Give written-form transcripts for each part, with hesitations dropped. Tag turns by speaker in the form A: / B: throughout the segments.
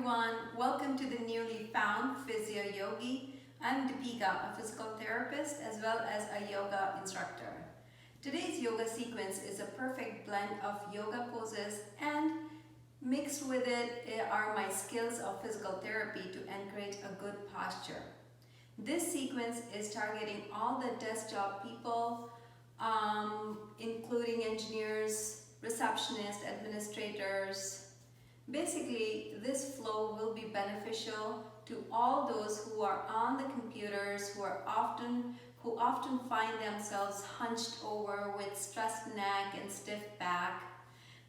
A: everyone, welcome to the newly found PhysioYogi. I'm Dipika, a physical therapist as well as a yoga instructor. Today's yoga sequence is a perfect blend of yoga poses and mixed with it are my skills of physical therapy to encourage a good posture. This sequence is targeting all the desk job people, including engineers, receptionists, administrators. Basically, this flow will be beneficial to all those who are on the computers, who often find themselves hunched over with stressed neck and stiff back.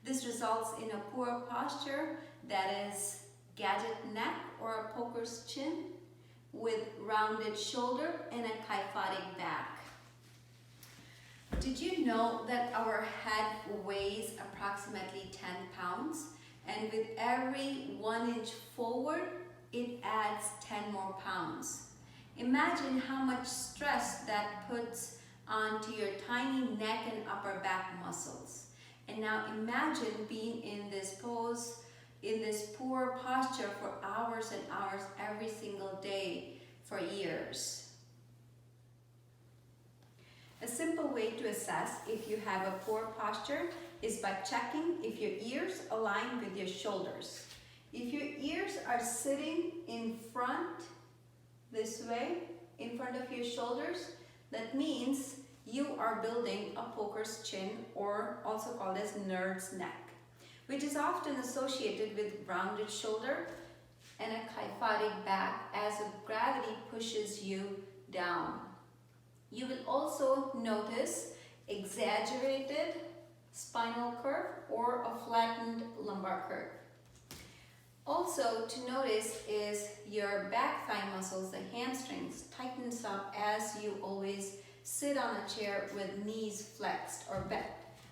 A: This results in a poor posture that is gadget neck or a poker's chin with rounded shoulder and a kyphotic back. Did you know that our head weighs approximately 10 pounds? And with every 1 inch forward, it adds 10 more pounds. Imagine how much stress that puts onto your tiny neck and upper back muscles. And now imagine being in this pose, in this poor posture for hours and hours every single day for years. A simple way to assess if you have a poor posture is by checking if your ears align with your shoulders. If your ears are sitting in front, this way, in front of your shoulders, that means you are building a poker's chin, or also called as nerd's neck, which is often associated with rounded shoulder and a kyphotic back as gravity pushes you down. You will also notice exaggerated spinal curve or a flattened lumbar curve. Also to notice is your back thigh muscles, the hamstrings, tightens up as you always sit on a chair with knees flexed or bent.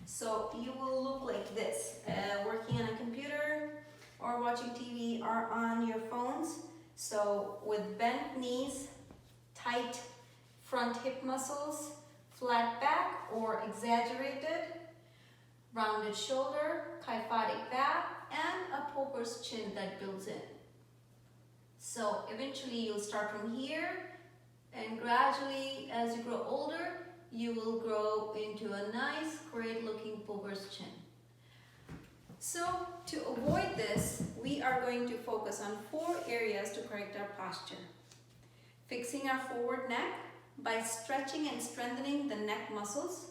A: So you will look like this, working on a computer or watching TV or on your phones. So with bent knees, tight front hip muscles, flat back or exaggerated, rounded shoulder, kyphotic back, and a poker's chin that builds in. So eventually you'll start from here, and gradually as you grow older, you will grow into a nice, great looking poker's chin. So to avoid this, we are going to focus on 4 areas to correct our posture. Fixing our forward neck by stretching and strengthening the neck muscles.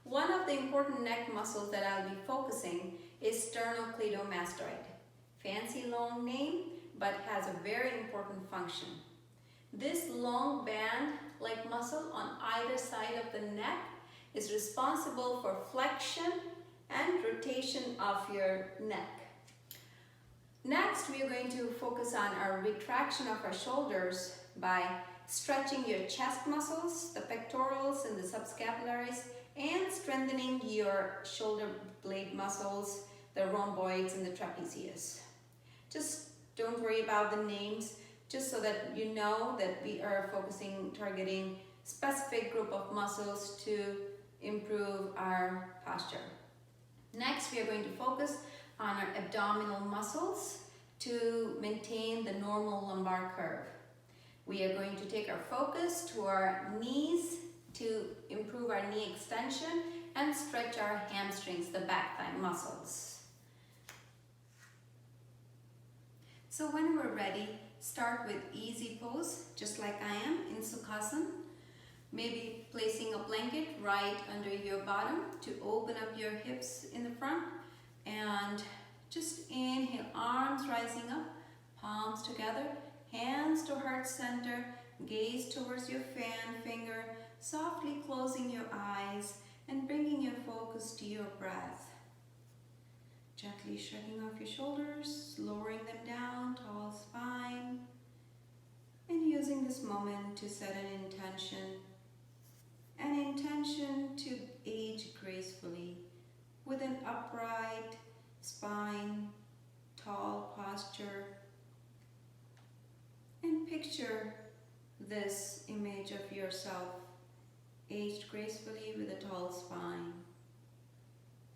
A: One of the important neck muscles that I'll be focusing is sternocleidomastoid. Fancy long name, but has a very important function. This long band-like muscle on either side of the neck is responsible for flexion and rotation of your neck. Next, we are going to focus on our retraction of our shoulders by stretching your chest muscles, the pectorals and the subscapularis, and strengthening your shoulder blade muscles, the rhomboids and the trapezius. Just don't worry about the names, just so that you know that we are targeting specific group of muscles to improve our posture. Next, we are going to focus on our abdominal muscles to maintain the normal lumbar curve. We are going to take our focus to our knees to improve our knee extension and stretch our hamstrings, the back thigh muscles. So when we're ready, start with easy pose, just like I am in Sukhasana. Maybe placing a blanket right under your bottom to open up your hips in the front, and just inhale, arms rising up, palms together, hands to heart center, gaze towards your fan finger, softly closing your eyes and bringing your focus to your breath. Gently shrugging off your shoulders, lowering them down, tall spine, and using this moment to set an intention to age gracefully with an upright spine, tall posture, and picture this image of yourself aged gracefully with a tall spine.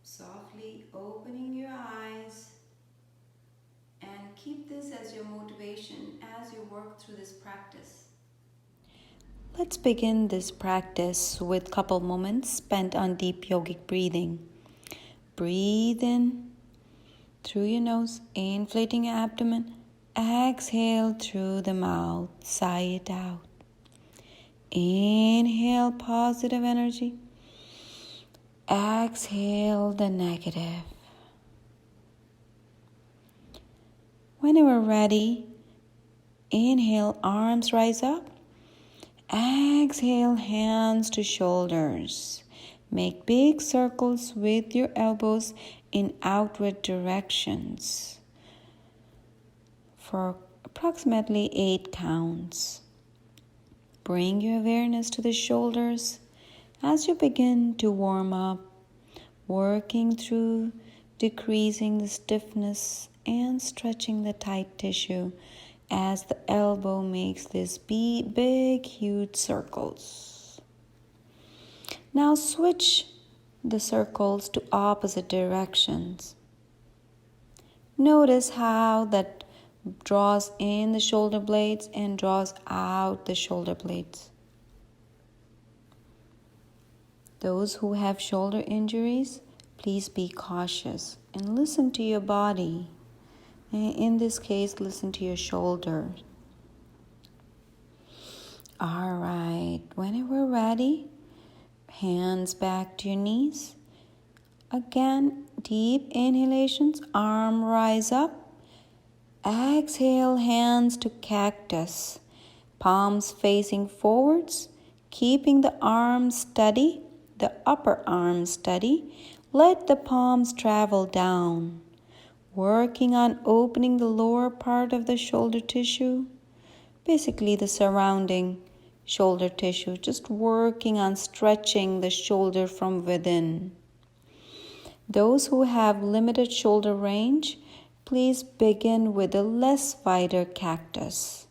A: Softly opening your eyes and keep this as your motivation as you work through this practice.
B: Let's begin this practice with a couple moments spent on deep yogic breathing. Breathe in through your nose, inflating your abdomen. Exhale through the mouth, sigh it out. Inhale positive energy. Exhale the negative. When you are ready, inhale, arms rise up. Exhale, hands to shoulders. Make big circles with your elbows in outward directions for approximately 8 counts. Bring your awareness to the shoulders as you begin to warm up, working through decreasing the stiffness and stretching the tight tissue as the elbow makes these big, huge circles. Now switch the circles to opposite directions. Notice how that draws in the shoulder blades and draws out the shoulder blades. Those who have shoulder injuries, please be cautious and listen to your body. In this case, listen to your shoulder. All right, when we're ready, hands back to your knees. Again, deep inhalations, arm rise up. Exhale, hands to cactus, palms facing forwards, keeping the arms steady, the upper arm steady. Let the palms travel down, working on opening the lower part of the shoulder tissue, basically the surrounding shoulder tissue, just working on stretching the shoulder from within. Those who have limited shoulder range, please begin with a less wider cactus.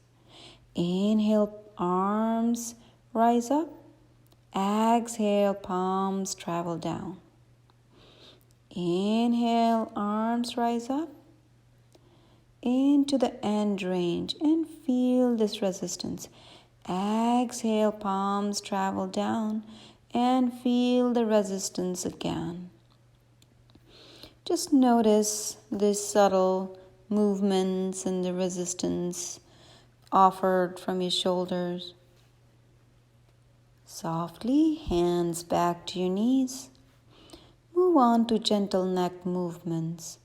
B: Inhale, arms rise up. Exhale, palms travel down. Inhale, arms rise up into the end range and feel this resistance. Exhale, palms travel down and feel the resistance again. Just notice these subtle movements and the resistance offered from your shoulders. Softly, hands back to your knees. Move on to gentle neck movements.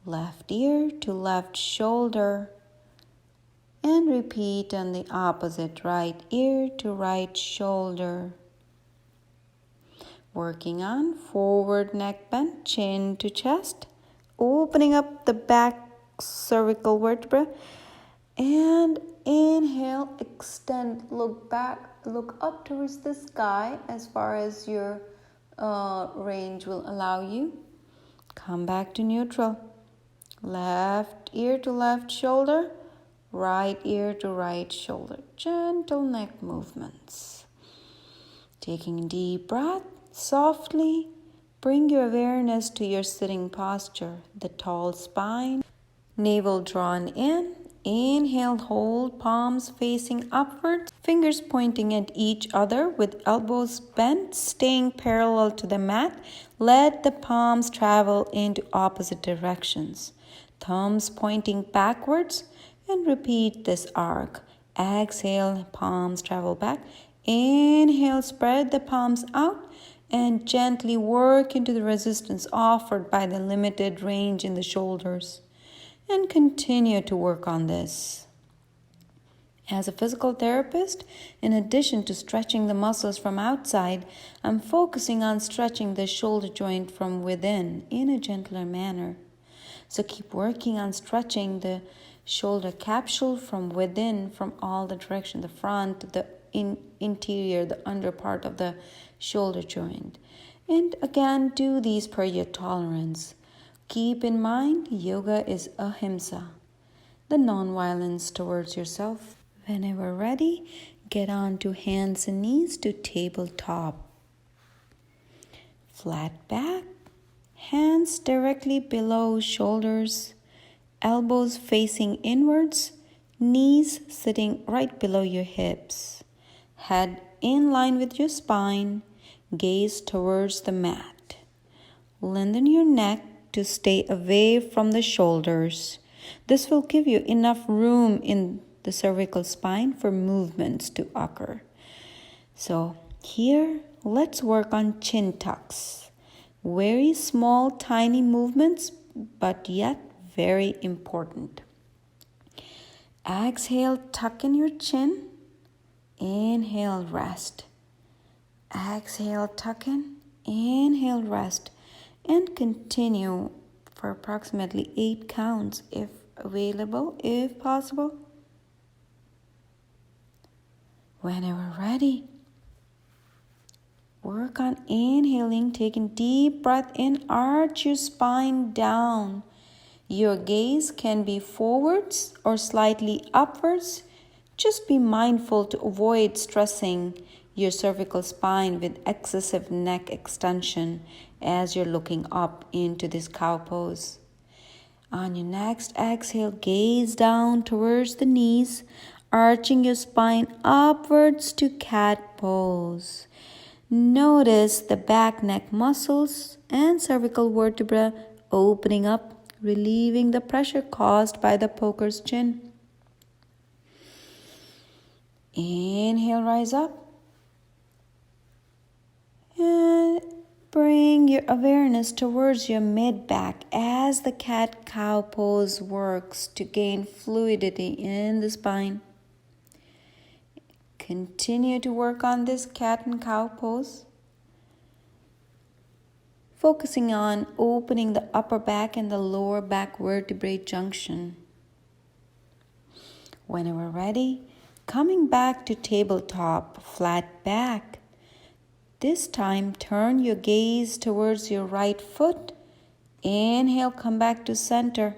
B: Left ear to left shoulder. And repeat on the opposite, right ear to right shoulder. Working on forward neck bend, chin to chest. Opening up the back cervical vertebra. And inhale, extend, look back, look up towards the sky as far as your range will allow you. Come back to neutral. Left ear to left shoulder, right ear to right shoulder. Gentle neck movements. Taking a deep breath, softly bring your awareness to your sitting posture. The tall spine, navel drawn in. Inhale, hold, palms facing upwards, fingers pointing at each other with elbows bent, staying parallel to the mat. Let the palms travel into opposite directions. Thumbs pointing backwards and repeat this arc. Exhale, palms travel back. Inhale, spread the palms out and gently work into the resistance offered by the limited range in the shoulders. And continue to work on this. As a physical therapist, in addition to stretching the muscles from outside, I'm focusing on stretching the shoulder joint from within in a gentler manner. So keep working on stretching the shoulder capsule from within, from all the direction, the front, the interior, the under part of the shoulder joint. And again, do these per your tolerance. Keep in mind, yoga is ahimsa, the non-violence towards yourself. Whenever ready, get on to hands and knees to tabletop. Flat back, hands directly below shoulders. elbows facing inwards, knees sitting right below your hips, head in line with your spine, gaze towards the mat. Lengthen your neck to stay away from the shoulders. This will give you enough room in the cervical spine for movements to occur. So here, let's work on chin tucks. Very small, tiny movements, but yet very important. Exhale, tuck in your chin. Inhale, rest. Exhale, tuck in. Inhale, rest. And continue for approximately 8 counts if available, if possible. Whenever ready, work on inhaling, taking deep breath in, arch your spine down. Your gaze can be forwards or slightly upwards. Just be mindful to avoid stressing your cervical spine with excessive neck extension as you're looking up into this cow pose. On your next exhale, gaze down towards the knees, arching your spine upwards to cat pose. Notice the back neck muscles and cervical vertebra opening up, relieving the pressure caused by the poker's chin. Inhale, rise up. And bring your awareness towards your mid-back as the cat-cow pose works to gain fluidity in the spine. Continue to work on this cat and cow pose, focusing on opening the upper back and the lower back vertebrae junction. Whenever ready, coming back to tabletop, flat back. This time, turn your gaze towards your right foot. Inhale, come back to center.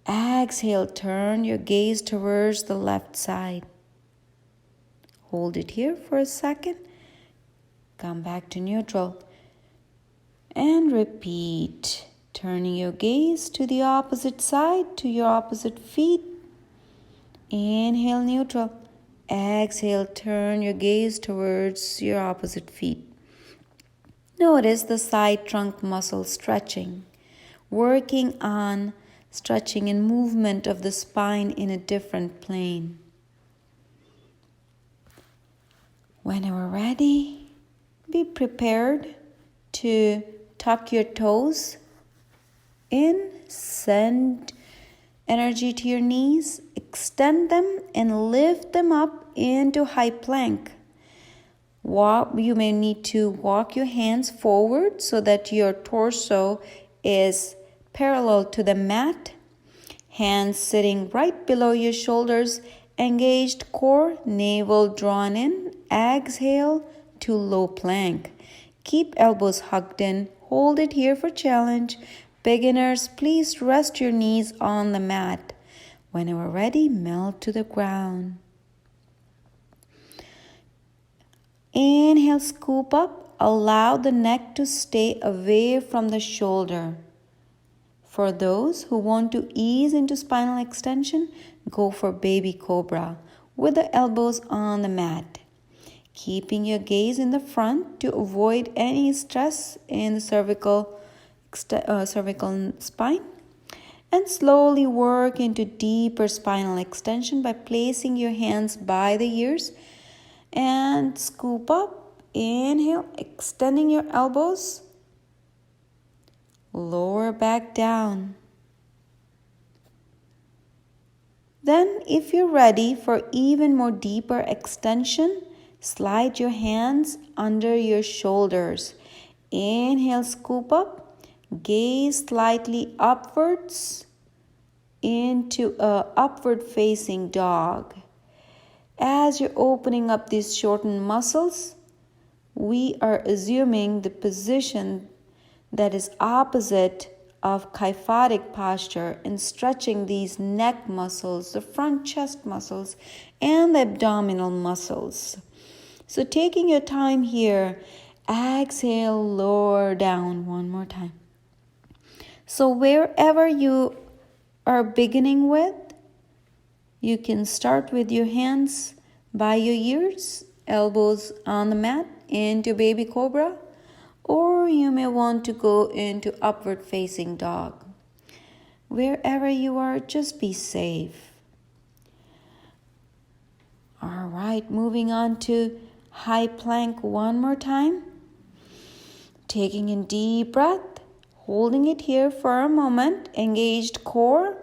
B: Exhale, turn your gaze towards the left side. Hold it here for a second. Come back to neutral. And repeat. Turning your gaze to the opposite side, to your opposite feet. Inhale, neutral. Exhale, turn your gaze towards your opposite feet. Notice the side trunk muscle stretching. Working on stretching and movement of the spine in a different plane. Whenever ready, be prepared to tuck your toes in, send energy to your knees, extend them and lift them up into high plank. You may need to walk your hands forward so that your torso is parallel to the mat. Hands sitting right below your shoulders, engaged core, navel drawn in. Exhale to low plank. Keep elbows hugged in. Hold it here for challenge. Beginners, please rest your knees on the mat. Whenever ready, melt to the ground. Inhale, scoop up. Allow the neck to stay away from the shoulder. For those who want to ease into spinal extension, go for baby cobra with the elbows on the mat. Keeping your gaze in the front to avoid any stress in the cervical spine. And slowly work into deeper spinal extension by placing your hands by the ears and scoop up. Inhale, extending your elbows. Lower back down. Then, if you're ready for even more deeper extension, slide your hands under your shoulders. Inhale, scoop up. Gaze slightly upwards into a upward facing dog. As you're opening up these shortened muscles, we are assuming the position that is opposite of kyphotic posture and stretching these neck muscles, the front chest muscles, and the abdominal muscles. So taking your time here, exhale, lower down one more time. So wherever you are beginning with, you can start with your hands by your ears, elbows on the mat into baby cobra, or you may want to go into upward facing dog. Wherever you are, just be safe. All right, moving on to high plank one more time. Taking in deep breath, holding it here for a moment, engaged core.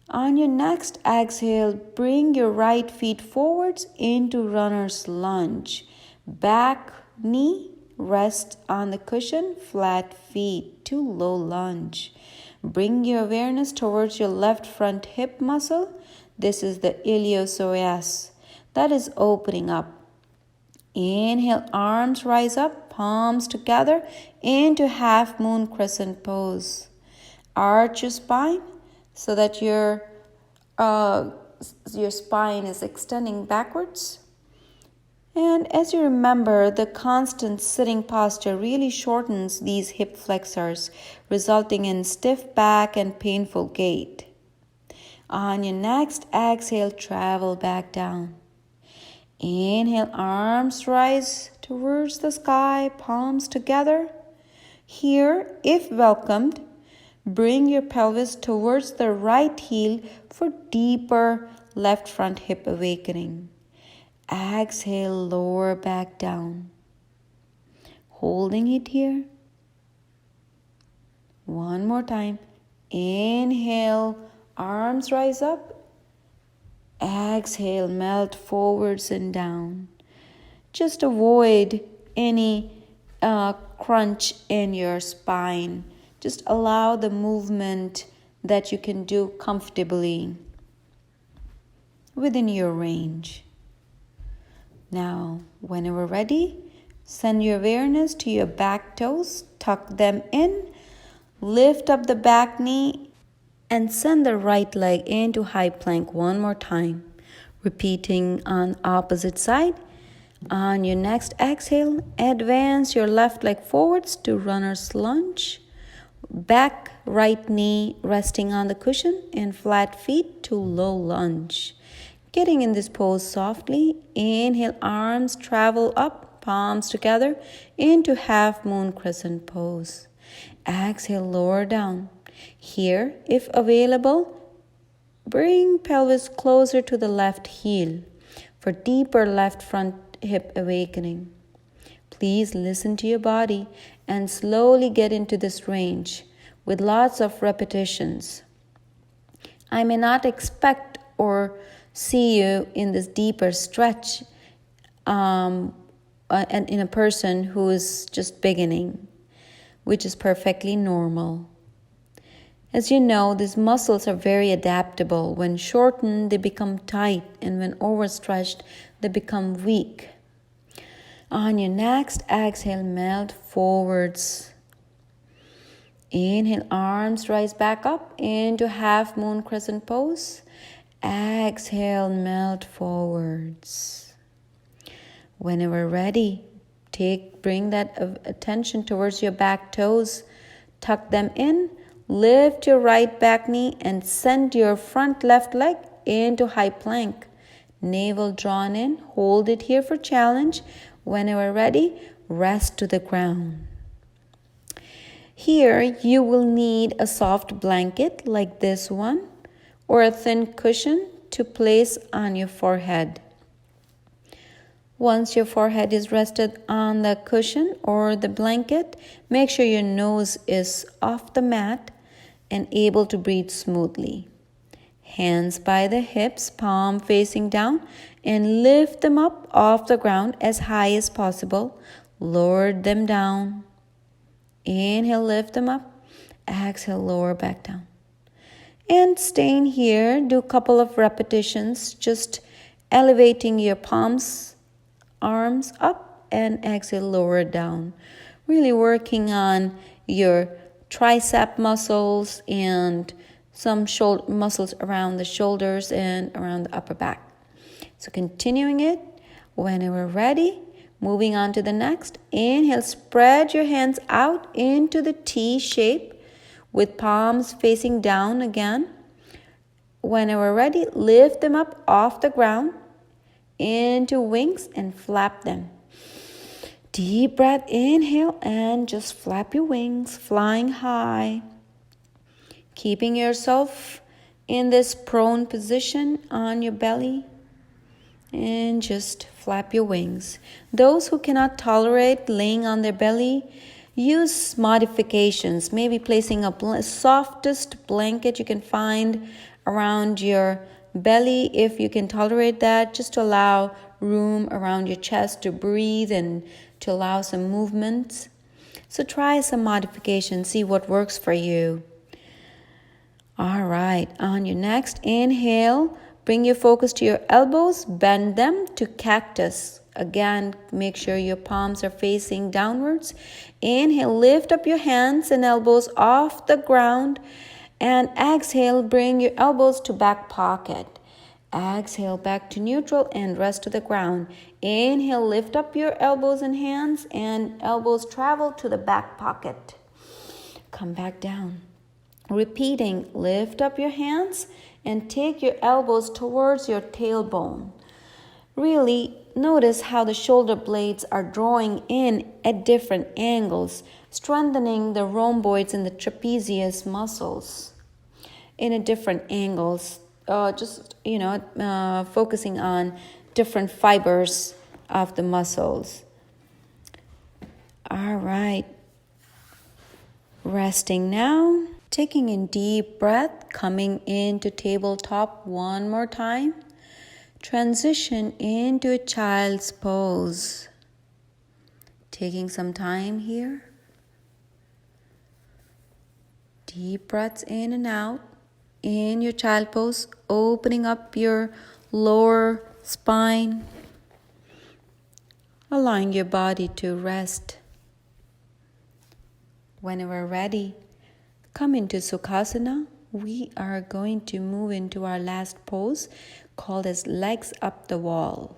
B: On your next exhale, bring your right feet forwards into runner's lunge. Back knee rests on the cushion, flat feet to low lunge. Bring your awareness towards your left front hip muscle. This is the iliopsoas that is opening up. Inhale, arms rise up, palms together into half moon crescent pose. Arch your spine so that your spine is extending backwards. And as you remember, the constant sitting posture really shortens these hip flexors, resulting in stiff back and painful gait. On your next exhale, travel back down. Inhale, arms rise towards the sky, palms together. Here, if welcomed, bring your pelvis towards the right heel for deeper left front hip awakening. Exhale, lower back down. Holding it here. One more time. Inhale, arms rise up. Exhale, melt forwards and down. Just avoid any crunch in your spine. Just allow the movement that you can do comfortably within your range. Now, whenever ready, send your awareness to your back toes, tuck them in, lift up the back knee, and send the right leg into high plank one more time. Repeating on opposite side. On your next exhale, advance your left leg forwards to runner's lunge. Back right knee resting on the cushion and flat feet to low lunge. Getting in this pose softly. Inhale, arms travel up, palms together into half moon crescent pose. Exhale, lower down. Here, if available, bring pelvis closer to the left heel for deeper left front hip awakening. Please listen to your body and slowly get into this range with lots of repetitions. I may not expect or see you in this deeper stretch and in a person who is just beginning, which is perfectly normal. As you know, these muscles are very adaptable. When shortened, they become tight, and when overstretched, they become weak. On your next exhale, melt forwards. Inhale, arms rise back up into half moon crescent pose. Exhale, melt forwards. Whenever ready, bring that attention towards your back toes. Tuck them in. Lift your right back knee and send your front left leg into high plank. Navel drawn in. Hold it here for challenge. Whenever ready, rest to the ground. Here, you will need a soft blanket like this one or a thin cushion to place on your forehead. Once your forehead is rested on the cushion or the blanket, make sure your nose is off the mat and able to breathe smoothly. Hands by the hips, palm facing down, and lift them up off the ground as high as possible. Lower them down. Inhale, lift them up. Exhale, lower back down. And staying here, do a couple of repetitions, just elevating your palms, arms up, and exhale, lower down. Really working on your tricep muscles and some muscles around the shoulders and around the upper back. So continuing it, whenever ready, moving on to the next. Inhale, spread your hands out into the T shape with palms facing down again. Whenever ready, lift them up off the ground into wings and flap them. Deep breath, inhale, and just flap your wings, flying high. Keeping yourself in this prone position on your belly. And just flap your wings. Those who cannot tolerate laying on their belly, use modifications. Maybe placing a softest blanket you can find around your belly, if you can tolerate that, just to allow room around your chest to breathe and to allow some movement. So try some modifications, see what works for you. All right, on your next inhale, bring your focus to your elbows, bend them to cactus. Again, make sure your palms are facing downwards. Inhale, lift up your hands and elbows off the ground. And exhale, bring your elbows to back pocket. Exhale, back to neutral and rest to the ground. Inhale, lift up your elbows and hands, and elbows travel to the back pocket. Come back down. Repeating, lift up your hands and take your elbows towards your tailbone. Really notice how the shoulder blades are drawing in at different angles, strengthening the rhomboids and the trapezius muscles in a different angles. Focusing on different fibers of the muscles. All right. Resting now. Taking in deep breath, coming into tabletop one more time. Transition into a child's pose. Taking some time here. Deep breaths in and out. In your child pose, opening up your lower spine. Allowing your body to rest. Whenever ready, come into Sukhasana. We are going to move into our last pose called as legs up the wall.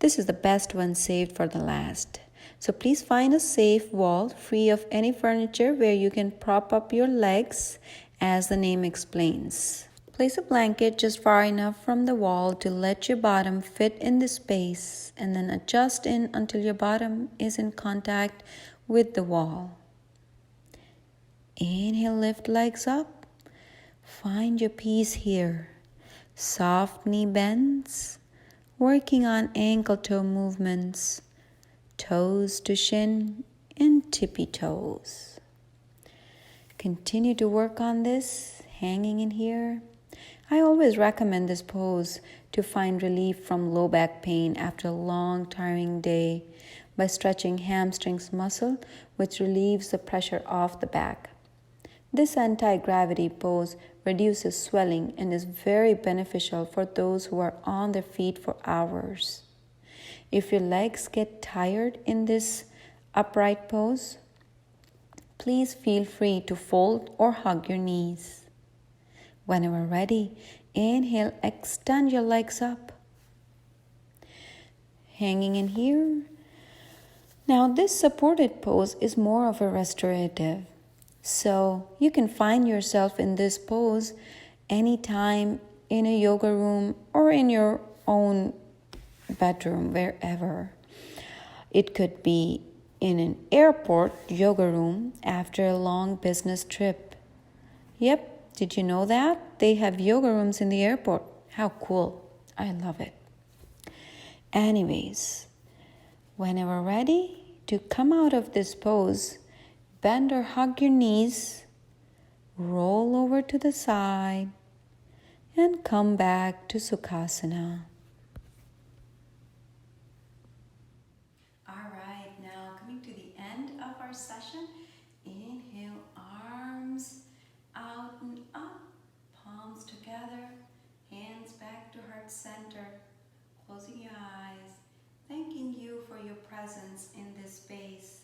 B: This is the best one saved for the last. So please find a safe wall free of any furniture where you can prop up your legs as the name explains. Place a blanket just far enough from the wall to let your bottom fit in the space and then adjust in until your bottom is in contact with the wall. Inhale, lift legs up. Find your peace here. Soft knee bends, working on ankle toe movements, toes to shin and tippy toes. Continue to work on this, hanging in here. I always recommend this pose to find relief from low back pain after a long, tiring day by stretching hamstrings muscle, which relieves the pressure off the back. This anti-gravity pose reduces swelling and is very beneficial for those who are on their feet for hours. If your legs get tired in this upright pose, please feel free to fold or hug your knees. Whenever ready, inhale, extend your legs up. Hanging in here. Now this supported pose is more of a restorative. So you can find yourself in this pose anytime in a yoga room or in your own bedroom, wherever. It could be in an airport yoga room after a long business trip. Yep, did you know that? They have yoga rooms in the airport. How cool. I love it. Anyways, whenever ready to come out of this pose, bend or hug your knees, roll over to the side, and come back to Sukhasana. All right, now coming to the end of our session, inhale, arms out and up, palms together, hands back to heart center, closing your eyes, thanking you for your presence in this space.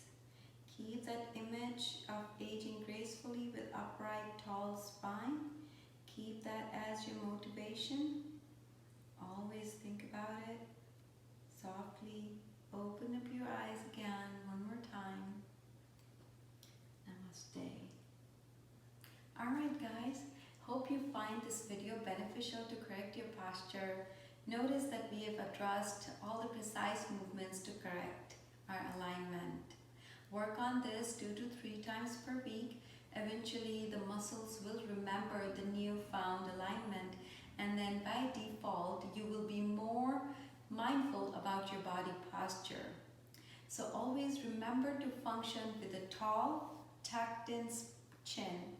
B: Keep that image of aging gracefully with upright, tall spine. Keep that as your motivation. Always think about it. Softly open up your eyes again one more time. Namaste.
A: Alright guys, hope you find this video beneficial to correct your posture. Notice that we have addressed all the precise movements to correct our alignment. Work on this 2 to 3 times per week. Eventually the muscles will remember the newfound alignment, and then by default you will be more mindful about your body posture. So always remember to function with a tall, tucked in chin.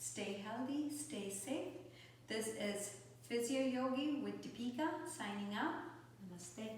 A: Stay healthy, stay safe. This is PhysioYogi with Dipika signing out. Namaste.